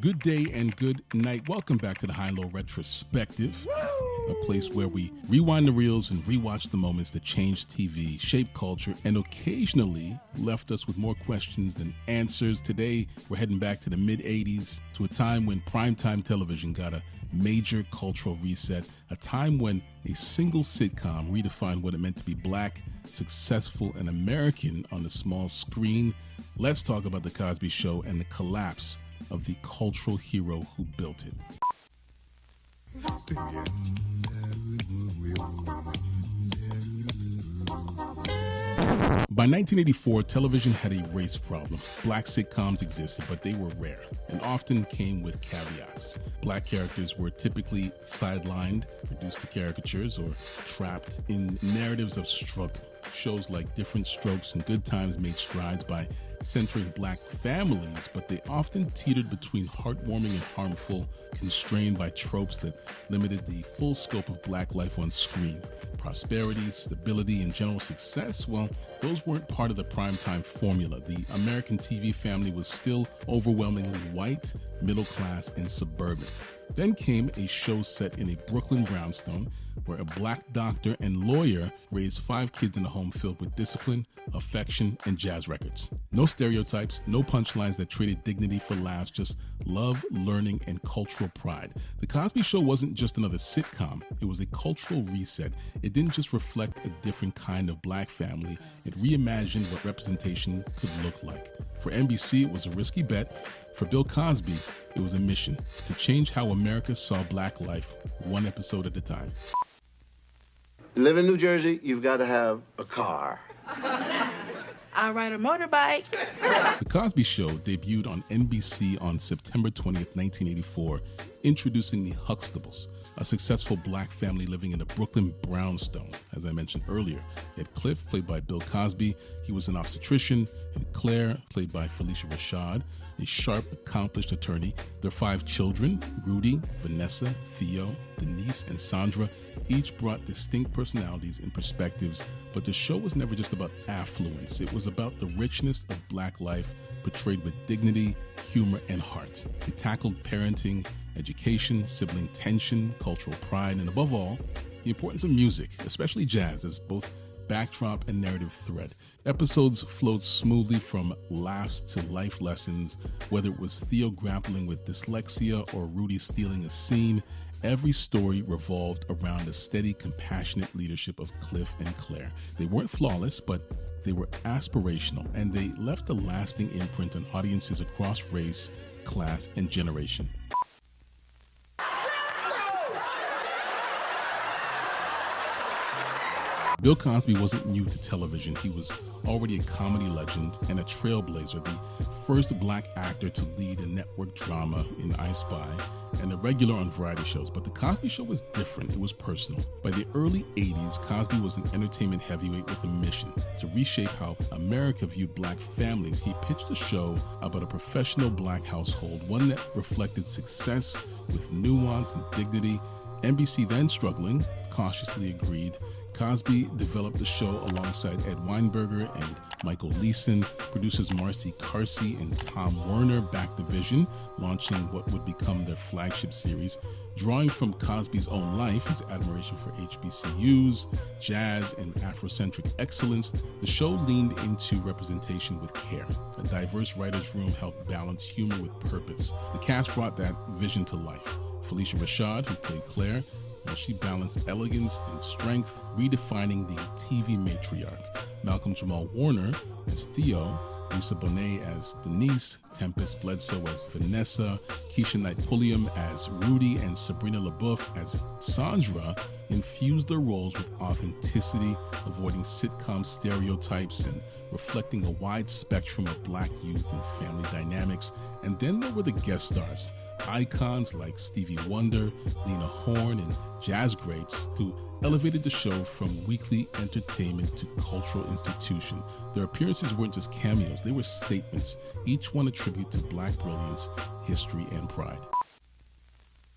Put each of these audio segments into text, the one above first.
Good day and good night. Welcome back to the High and Low Retrospective, a place where we rewind the reels and rewatch the moments that changed TV, shaped culture, and occasionally left us with more questions than answers. Today, we're heading back to the mid-'80s, to a time when primetime television got a major cultural reset, a time when a single sitcom redefined what it meant to be black, successful, and American on the small screen. Let's talk about The Cosby Show and the collapse of the cultural hero who built it. By 1984, television had a race problem. Black sitcoms existed, but they were rare and often came with caveats. Black characters were typically sidelined, reduced to caricatures, or trapped in narratives of struggle. Shows like Different Strokes and Good Times made strides by centering black families, but they often teetered between heartwarming and harmful, constrained by tropes that limited the full scope of black life on screen. Prosperity, stability, and general success, well, those weren't part of the primetime formula. The American TV family was still overwhelmingly white, middle class, and suburban. Then came a show set in a Brooklyn brownstone where a black doctor and lawyer raised 5 kids in a home filled with discipline, affection, and jazz records. No stereotypes, no punchlines that traded dignity for laughs, just love, learning, and cultural pride. The Cosby Show wasn't just another sitcom. It was a cultural reset. It didn't just reflect a different kind of black family. It reimagined what representation could look like. For NBC, it was a risky bet. For Bill Cosby, it was a mission to change how America saw black life, one episode at a time. You live in New Jersey, you've got to have a car. I ride a motorbike. The Cosby Show debuted on NBC on September 20th, 1984, introducing the Huxtables, a successful black family living in a Brooklyn brownstone. As I mentioned earlier, you had Cliff, played by Bill Cosby. He was an obstetrician, and Claire, played by Felicia Rashad, a sharp, accomplished attorney. Their 5 children, Rudy, Vanessa, Theo, Denise, and Sandra, each brought distinct personalities and perspectives, but the show was never just about affluence. It was about the richness of black life portrayed with dignity, humor, and heart. It tackled parenting, education, sibling tension, cultural pride, and above all, the importance of music, especially jazz, as both backdrop and narrative thread. Episodes flowed smoothly from laughs to life lessons, whether it was Theo grappling with dyslexia or Rudy stealing a scene. Every story revolved around the steady, compassionate leadership of Cliff and Claire. They weren't flawless, but they were aspirational, and they left a lasting imprint on audiences across race, class, and generation. Bill Cosby wasn't new to television. He was already a comedy legend and a trailblazer, the first black actor to lead a network drama in I Spy and a regular on variety shows. But The Cosby Show was different. It was personal. By the early 80s, Cosby was an entertainment heavyweight with a mission to reshape how America viewed black families. He pitched a show about a professional black household, one that reflected success with nuance and dignity. NBC, then struggling, cautiously agreed. Cosby developed the show alongside Ed Weinberger and Michael Leeson. Producers Marcy Carsey and Tom Werner backed the vision, launching what would become their flagship series. Drawing from Cosby's own life, his admiration for HBCUs, jazz, and Afrocentric excellence, the show leaned into representation with care. A diverse writer's room helped balance humor with purpose. The cast brought that vision to life. Felicia Rashad, who played Claire, she balanced elegance and strength, redefining the TV matriarch. Malcolm Jamal Warner as Theo, Lisa Bonet as Denise, Tempest Bledsoe as Vanessa, Keisha Knight Pulliam as Rudy, and Sabrina LaBeouf as Sandra infused their roles with authenticity, avoiding sitcom stereotypes and reflecting a wide spectrum of black youth and family dynamics. And then there were the guest stars, icons like Stevie Wonder, Lena Horne, and jazz greats who elevated the show from weekly entertainment to cultural institution. Their appearances weren't just cameos, they were statements, each one a tribute to black brilliance, history, and pride.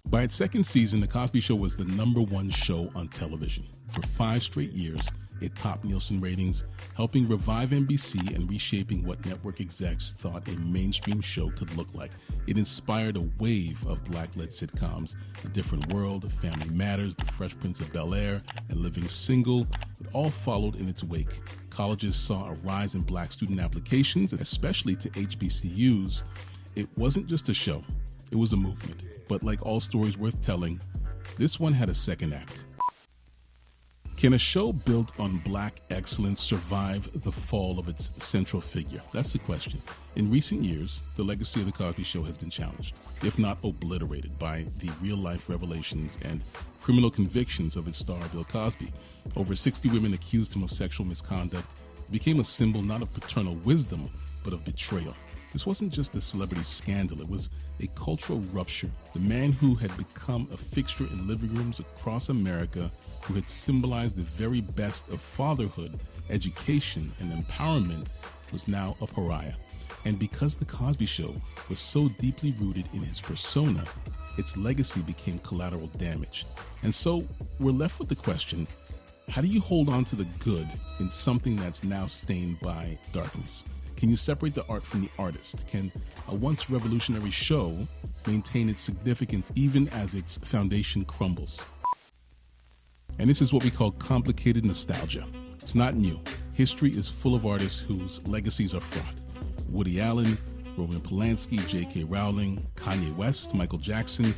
By its second season, The Cosby Show was the #1 show on television. For 5 straight years, It topped Nielsen ratings, helping revive NBC and reshaping what network execs thought a mainstream show could look like. It inspired a wave of black-led sitcoms: A Different World, Family Matters, The Fresh Prince of Bel-Air, and Living Single. It all followed in its wake. Colleges saw a rise in black student applications, especially to HBCUs. It wasn't just a show, it was a movement. But like all stories worth telling, this one had a second act. Can a show built on black excellence survive the fall of its central figure? That's the question. In recent years, the legacy of The Cosby Show has been challenged, if not obliterated, by the real-life revelations and criminal convictions of its star, Bill Cosby. Over 60 women accused him of sexual misconduct. It became a symbol not of paternal wisdom, but of betrayal. This wasn't just a celebrity scandal, it was a cultural rupture. The man who had become a fixture in living rooms across America, who had symbolized the very best of fatherhood, education, and empowerment, was now a pariah. And because The Cosby Show was so deeply rooted in his persona, its legacy became collateral damage. And so we're left with the question, how do you hold on to the good in something that's now stained by darkness? Can you separate the art from the artist? Can a once revolutionary show maintain its significance even as its foundation crumbles? And this is what we call complicated nostalgia. It's not new. History is full of artists whose legacies are fraught. Woody Allen, Roman Polanski, J.K. Rowling, Kanye West, Michael Jackson.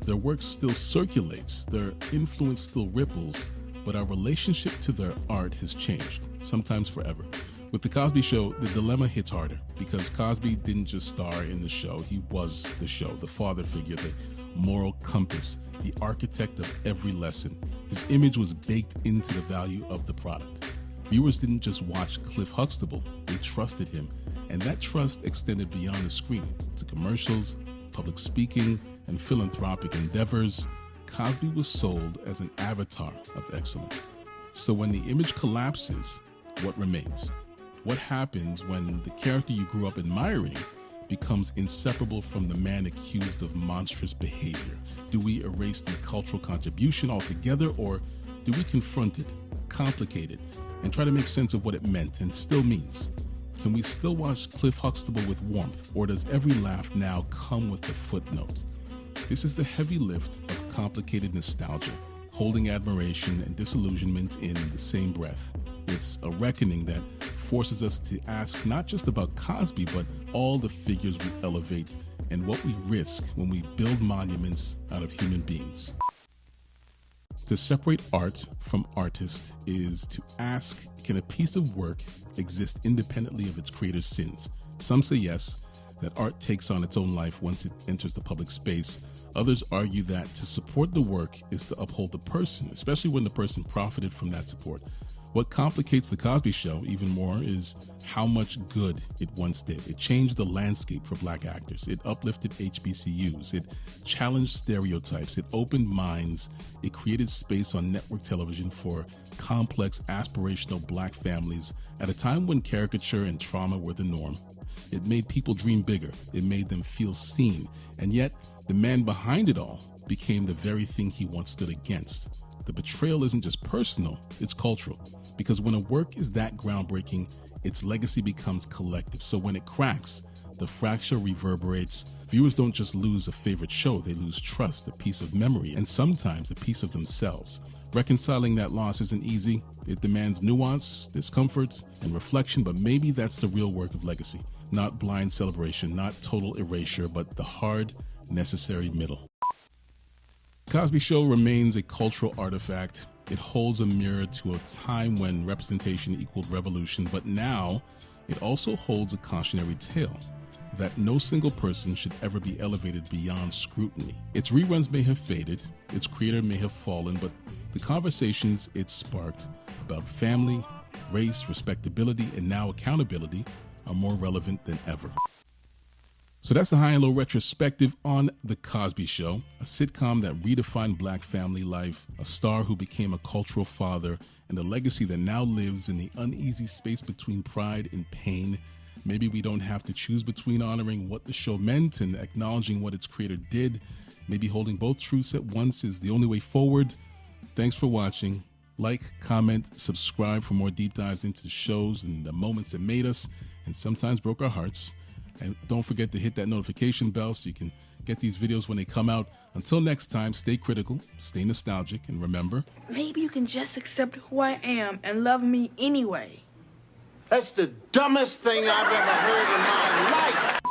Their work still circulates, their influence still ripples, but our relationship to their art has changed, sometimes forever. With The Cosby Show, the dilemma hits harder because Cosby didn't just star in the show, he was the show, the father figure, the moral compass, the architect of every lesson. His image was baked into the value of the product. Viewers didn't just watch Cliff Huxtable, they trusted him, and that trust extended beyond the screen to commercials, public speaking, and philanthropic endeavors. Cosby was sold as an avatar of excellence. So when the image collapses, what remains? What happens when the character you grew up admiring becomes inseparable from the man accused of monstrous behavior? Do we erase the cultural contribution altogether, or do we confront it, complicate it, and try to make sense of what it meant and still means? Can we still watch Cliff Huxtable with warmth, or does every laugh now come with a footnote? This is the heavy lift of complicated nostalgia, holding admiration and disillusionment in the same breath. It's a reckoning that forces us to ask not just about Cosby, but all the figures we elevate and what we risk when we build monuments out of human beings. To separate art from artist is to ask, can a piece of work exist independently of its creator's sins? Some say yes, that art takes on its own life once it enters the public space. Others argue that to support the work is to uphold the person, especially when the person profited from that support. What complicates The Cosby Show even more is how much good it once did. It changed the landscape for black actors. It uplifted HBCUs. It challenged stereotypes. It opened minds. It created space on network television for complex, aspirational black families at a time when caricature and trauma were the norm. It made people dream bigger. It made them feel seen. And yet, the man behind it all became the very thing he once stood against. The betrayal isn't just personal, it's cultural. Because when a work is that groundbreaking, its legacy becomes collective. So when it cracks, the fracture reverberates. Viewers don't just lose a favorite show, they lose trust, a piece of memory, and sometimes a piece of themselves. Reconciling that loss isn't easy. It demands nuance, discomfort, and reflection, but maybe that's the real work of legacy. Not blind celebration, not total erasure, but the hard, necessary middle. Cosby Show remains a cultural artifact. It holds a mirror to a time when representation equaled revolution, but now it also holds a cautionary tale that no single person should ever be elevated beyond scrutiny. Its reruns may have faded, its creator may have fallen, but the conversations it sparked about family, race, respectability, and now accountability are more relevant than ever. So that's the High and Low Retrospective on The Cosby Show, a sitcom that redefined black family life, a star who became a cultural father, and a legacy that now lives in the uneasy space between pride and pain. Maybe we don't have to choose between honoring what the show meant and acknowledging what its creator did. Maybe holding both truths at once is the only way forward. Thanks for watching. Like, comment, subscribe for more deep dives into the shows and the moments that made us and sometimes broke our hearts. And don't forget to hit that notification bell so you can get these videos when they come out. Until next time, stay critical, stay nostalgic, and remember, maybe you can just accept who I am and love me anyway. That's the dumbest thing I've ever heard in my life.